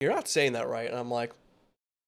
you're not saying that right. And I'm like,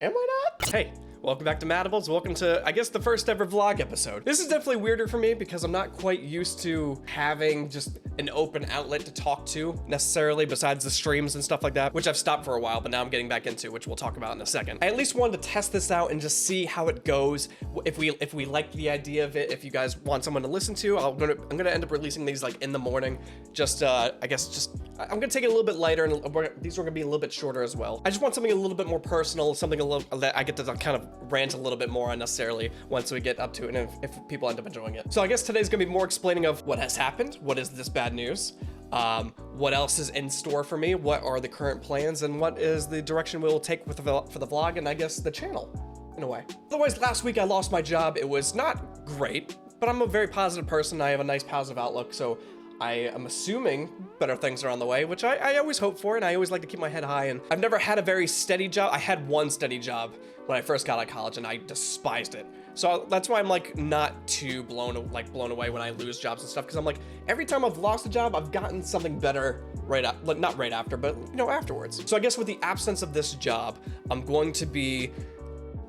am I not? Hey, welcome back to Madables. Welcome to, I guess, the first ever vlog episode. This is definitely weirder for me because I'm not quite used to having just an open outlet to talk to necessarily, besides the streams and stuff like that, which I've stopped for a while, but now I'm getting back into, which we'll talk about in a second. I at least wanted to test this out and just see how it goes. If we like the idea of it, if you guys want someone to listen to, I'm gonna end up releasing these like in the morning. Just I guess just I'm gonna take it a little bit lighter, and these are gonna be a little bit shorter as well. I just want something a little bit more personal, something a little that I get to kind of rant a little bit more unnecessarily once we get up to it, and if people end up enjoying it. So I guess today's gonna be more explaining of what has happened, what is this bad news, what else is in store for me, what are the current plans, and what is the direction we'll take with for the vlog, and I guess the channel, in a way. Otherwise, last week I lost my job. It was not great, but I'm a very positive person. I have a nice positive outlook, so I am assuming better things are on the way, which I always hope for, and I always like to keep my head high. And I've never had a very steady job. I had one steady job when I first got out of college, and I despised it. So that's why I'm like not too blown away when I lose jobs and stuff, because I'm like, every time I've lost a job, I've gotten something better not right after, but you know, afterwards. So I guess with the absence of this job, I'm going to be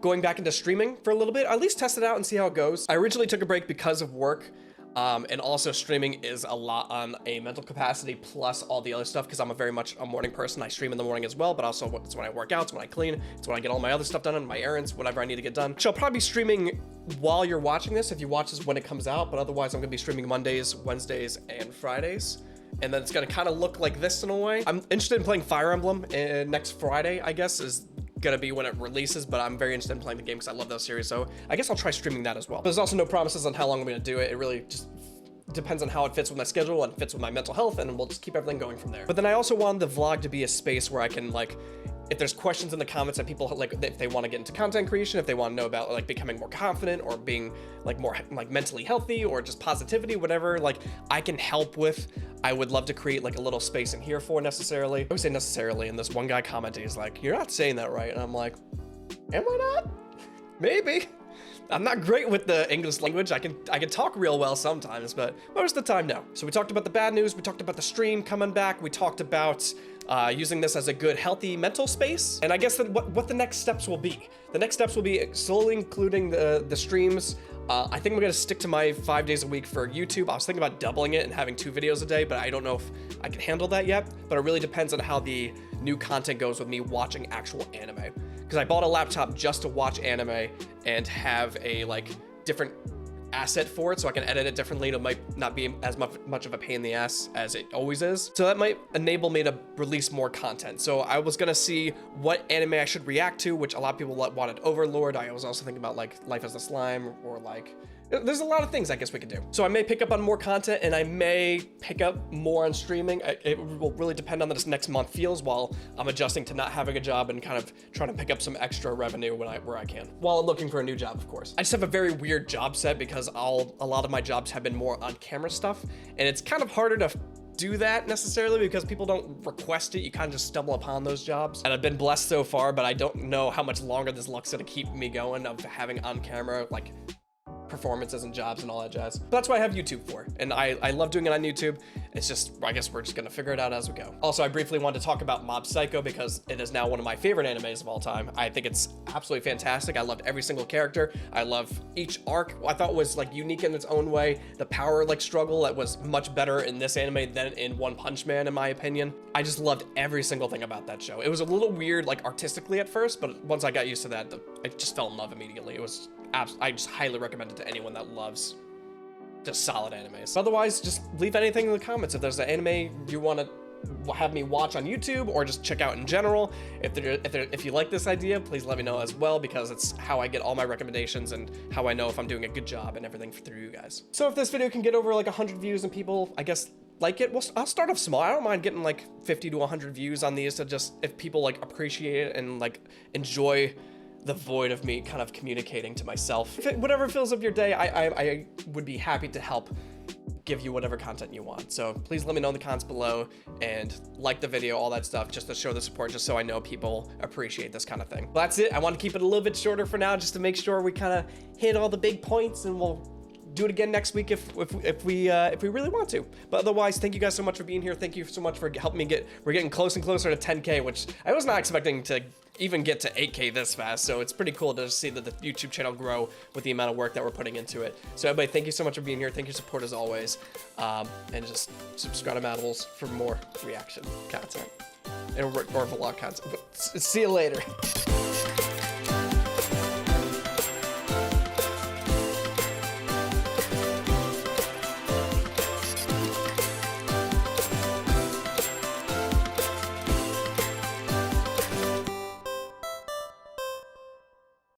going back into streaming for a little bit, at least test it out and see how it goes. I originally took a break because of work. And also streaming is a lot on a mental capacity plus all the other stuff, because I'm very much a morning person. I stream in the morning as well, but also it's when I work out, it's when I clean, it's when I get all my other stuff done and my errands, whatever I need to get done. So I'll probably be streaming while you're watching this, if you watch this when it comes out, but otherwise I'm gonna be streaming Mondays, Wednesdays, and Fridays. And then it's gonna kind of look like this in a way. I'm interested in playing Fire Emblem next Friday, I guess, is gonna be when it releases, but I'm very interested in playing the game because I love that series, so I guess I'll try streaming that as well. There's also no promises on how long I'm gonna do it. It really just depends on how it fits with my schedule and fits with my mental health, and we'll just keep everything going from there. But then I also want the vlog to be a space where I can, like, if there's questions in the comments that people like, if they want to get into content creation, if they want to know about like becoming more confident or being like more like mentally healthy or just positivity, whatever, like I can help with, I would love to create like a little space in here for necessarily. I would say necessarily, and this one guy commented, he's like, you're not saying that right. And I'm like, am I not? Maybe. I'm not great with the English language. I can talk real well sometimes, but most of the time, no. So we talked about the bad news. We talked about the stream coming back. We talked about using this as a good, healthy mental space. And I guess that what the next steps will be. The next steps will be slowly including the streams. I think I'm gonna stick to my 5 days a week for YouTube. I was thinking about doubling it and having 2 videos a day, but I don't know if I can handle that yet. But it really depends on how the new content goes with me watching actual anime. Because I bought a laptop just to watch anime and have a like different asset for it, so I can edit it differently. It might not be as much of a pain in the ass as it always is. So that might enable me to release more content. So I was gonna see what anime I should react to, which a lot of people wanted Overlord. I was also thinking about like Life as a Slime, or like, there's a lot of things I guess we could do. So I may pick up on more content, and I may pick up more on streaming. It will really depend on how this next month feels while I'm adjusting to not having a job and kind of trying to pick up some extra revenue where I can, while I'm looking for a new job, of course. I just have a very weird job set because a lot of my jobs have been more on camera stuff, and it's kind of harder to do that necessarily because people don't request it. You kind of just stumble upon those jobs, and I've been blessed so far, but I don't know how much longer this luck's gonna keep me going of having on camera like performances and jobs and all that jazz. But that's what I have YouTube for, and I love doing it on YouTube. It's just, I guess we're just gonna figure it out as we go. Also, I briefly wanted to talk about Mob Psycho because it is now one of my favorite animes of all time. I think it's absolutely fantastic. I loved every single character. I love each arc. I thought was like unique in its own way. The power like struggle that was much better in this anime than in One Punch Man, in my opinion. I just loved every single thing about that show. It was a little weird like artistically at first, but once I got used to that, I just fell in love immediately. It was I just highly recommend it to anyone that loves just solid animes. Otherwise, just leave anything in the comments. If there's an anime you want to have me watch on YouTube or just check out in general, if you like this idea, please let me know as well, because it's how I get all my recommendations and how I know if I'm doing a good job and everything through you guys. So if this video can get over like 100 views and people, I guess, like it, well, I'll start off small. I don't mind getting like 50 to 100 views on these, to just, if people like appreciate it and like enjoy the void of me kind of communicating to myself. Whatever fills up your day, I would be happy to help give you whatever content you want. So please let me know in the comments below, and like the video, all that stuff, just to show the support, just so I know people appreciate this kind of thing. Well, that's it. I want to keep it a little bit shorter for now, just to make sure we kind of hit all the big points, and we'll do it again next week if we really want to. But otherwise, thank you guys so much for being here. Thank you so much for helping me we're getting close and closer to 10K, which I was not expecting to even get to 8K this fast. So it's pretty cool to see that the YouTube channel grow with the amount of work that we're putting into it. So everybody, thank you so much for being here. Thank you for support as always. And just subscribe to Madables for more reaction content or vlog content. See you later.